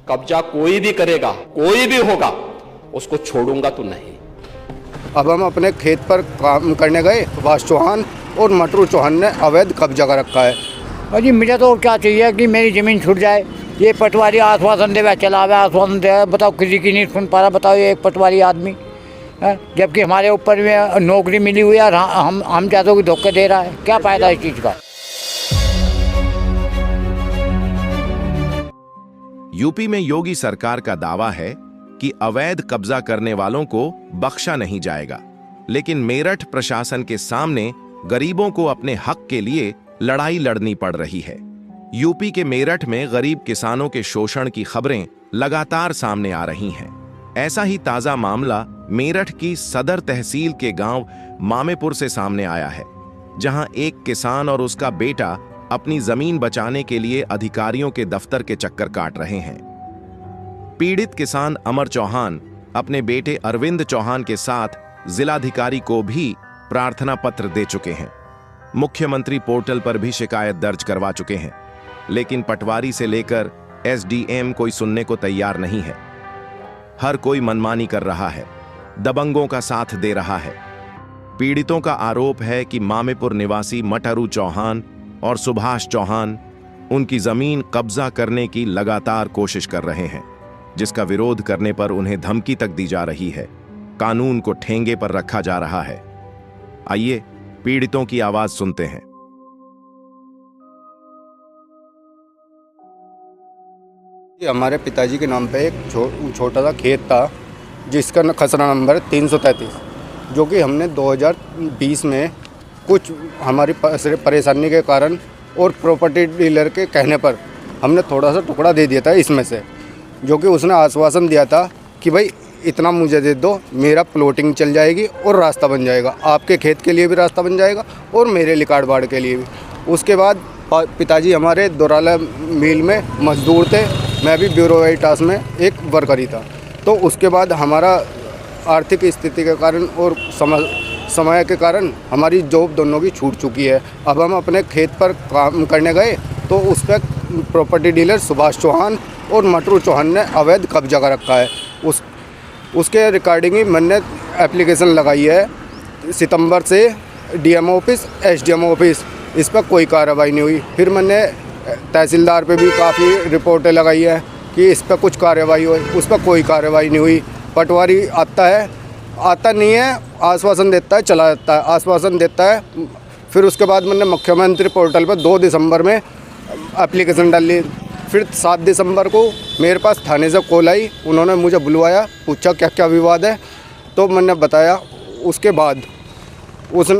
कब्जा कोई भी करेगा, कोई भी होगा, उसको छोड़ूंगा तो नहीं। अब हम अपने खेत पर काम करने गए, सुभाष चौहान और मटरू चौहान ने अवैध कब्जा कर रखा है। अजी मुझे तो क्या चाहिए कि मेरी ज़मीन छूट जाए। ये पटवारी आश्वासन दे चला हुआ, आश्वासन दे, बताओ किसी की नहीं सुन पा रहा। बताओ ये एक पटवारी आदमी है, जबकि हमारे ऊपर में नौकरी मिली हुई है और हम चाहते कि धोखे दे रहा है। क्या फ़ायदा इस चीज़ का। यूपी में योगी सरकार का दावा है कि अवैध कब्जा करने वालों को बख्शा नहीं जाएगा, लेकिन मेरठ प्रशासन के सामने गरीबों को अपने हक के लिए लड़ाई लड़नी पड़ रही है। यूपी के मेरठ में गरीब किसानों के शोषण की खबरें लगातार सामने आ रही हैं। ऐसा ही ताजा मामला मेरठ की सदर तहसील के गांव मामेपुर से सामने आया है, जहां एक किसान और उसका बेटा अपनी जमीन बचाने के लिए अधिकारियों के दफ्तर के चक्कर काट रहे हैं। पीड़ित किसान अमर चौहान अपने बेटे अरविंद चौहान के साथ जिलाधिकारी को भी प्रार्थना पत्र दे चुके हैं। मुख्यमंत्री पोर्टल पर भी शिकायत दर्ज करवा चुके हैं, लेकिन पटवारी से लेकर एसडीएम कोई सुनने को तैयार नहीं है। हर कोई मनमानी कर रहा है, दबंगों का साथ दे रहा है। पीड़ितों का आरोप है कि मामेपुर निवासी मटरू चौहान और सुभाष चौहान उनकी जमीन कब्जा करने की लगातार कोशिश कर रहे हैं, जिसका विरोध करने पर उन्हें धमकी तक दी जा रही है। कानून को ठेंगे पर रखा जा रहा है। आइए पीड़ितों की आवाज सुनते हैं। हमारे पिताजी के नाम पे एक छोटा सा खेत था, जिसका खसरा नंबर 333, जो कि हमने 2020 में कुछ हमारी परेशानी के कारण और प्रॉपर्टी डीलर के कहने पर हमने थोड़ा सा टुकड़ा दे दिया था इसमें से, जो कि उसने आश्वासन दिया था कि भाई इतना मुझे दे दो, मेरा प्लॉटिंग चल जाएगी और रास्ता बन जाएगा, आपके खेत के लिए भी रास्ता बन जाएगा और मेरे लिकाड़ बाड़ के लिए भी। उसके बाद पिताजी हमारे दोराला मिल में मजदूर थे, मैं भी ब्यूरो वेरिटास में एक वर्कर ही था। तो उसके बाद हमारा आर्थिक स्थिति के कारण और समय के कारण हमारी जॉब दोनों की छूट चुकी है। अब हम अपने खेत पर काम करने गए तो उस पर प्रॉपर्टी डीलर सुभाष चौहान और मटरू चौहान ने अवैध कब्जा कर रखा है। उसके रिकॉर्डिंग ही मैंने एप्लीकेशन लगाई है सितंबर से डीएमओ ऑफिस, एसडीएमओ ऑफिस, इस पर कोई कार्रवाई नहीं हुई। फिर मैंने तहसीलदार पे भी काफ़ी रिपोर्टें लगाई है कि इस पर कुछ कार्रवाई हुई, उस पर कोई कार्रवाई नहीं हुई। पटवारी आता नहीं है, आश्वासन देता है, चला जाता है, आश्वासन देता है। फिर उसके बाद मैंने मुख्यमंत्री पोर्टल पर 2 दिसंबर में एप्लीकेशन डाली। फिर 7 दिसंबर को मेरे पास थाने से कॉल आई, उन्होंने मुझे बुलवाया, पूछा क्या क्या विवाद है, तो मैंने बताया। उसके बाद उसने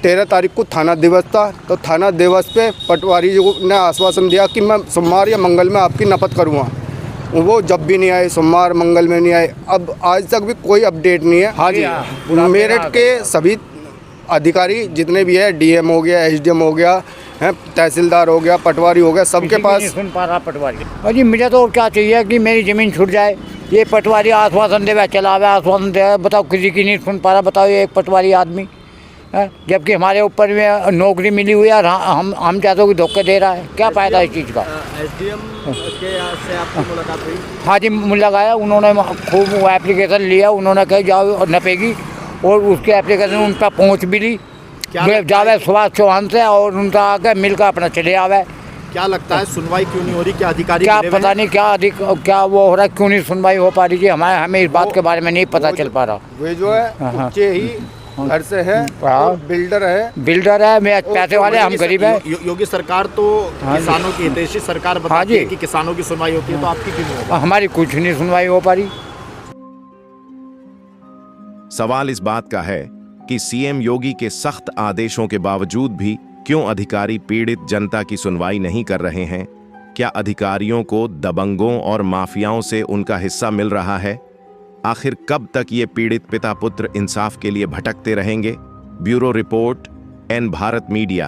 13 तारीख को थाना दिवस था, तो थाना दिवस पे पटवारी ने आश्वासन दिया कि मैं सोमवार या मंगल में आपकी नपत करूँगा। वो जब भी नहीं आए, सोमवार मंगल में नहीं आए। अब आज तक भी कोई अपडेट नहीं है। हाँ जी, मेरठ के सभी अधिकारी जितने भी है, डीएम हो गया, एसडीएम हो गया है, तहसीलदार हो गया, पटवारी हो गया, सबके पास नहीं सुन पा रहा पटवारी। अजी मुझे तो क्या चाहिए कि मेरी ज़मीन छूट जाए। ये पटवारी आश्वासन दे चला हुआ, आश्वासन दे, बताओ किसी की नहीं सुन पा रहा। बताओ ये एक पटवारी आदमी है, जबकि हमारे ऊपर में नौकरी मिली हुई है और हम चाहते कि धोखे दे रहा है। क्या फ़ायदा इस चीज़ का। एसडीएम के से आपकी मुलाकात हुई? हाँ जी, मुलाकात। उन्होंने खूब एप्लीकेशन लिया, उन्होंने कहा जाओ नपेगी, और उसके एप्लीकेशन उन पर पहुँच भी ली। जावे सुभाष चौहान से और उनका आके मिलकर अपना चले आवे। क्या लगता है सुनवाई क्यों नहीं हो रही? क्या अधिकारी क्या पता नहीं क्या वो हो रहा है, क्यों नहीं सुनवाई हो पा रही है। हमें इस बात के बारे में नहीं पता चल पा रहा। वे जो है ऊंचे ही घर से है, बिल्डर है, मैं पैसे वाले, हम गरीब हैं। योगी सरकार तो किसानों की हितैषी सरकार बताती है कि किसानों की सुनवाई होती है, तो आपकी क्यों नहीं हो रही? हमारी कुछ नहीं सुनवाई हो पा रही। सवाल इस बात का है कि सीएम योगी के सख्त आदेशों के बावजूद भी क्यों अधिकारी पीड़ित जनता की सुनवाई नहीं कर रहे हैं? क्या अधिकारियों को दबंगों और माफियाओं से उनका हिस्सा मिल रहा है? आखिर कब तक ये पीड़ित पिता पुत्र इंसाफ के लिए भटकते रहेंगे? Bureau report, N Bharat media.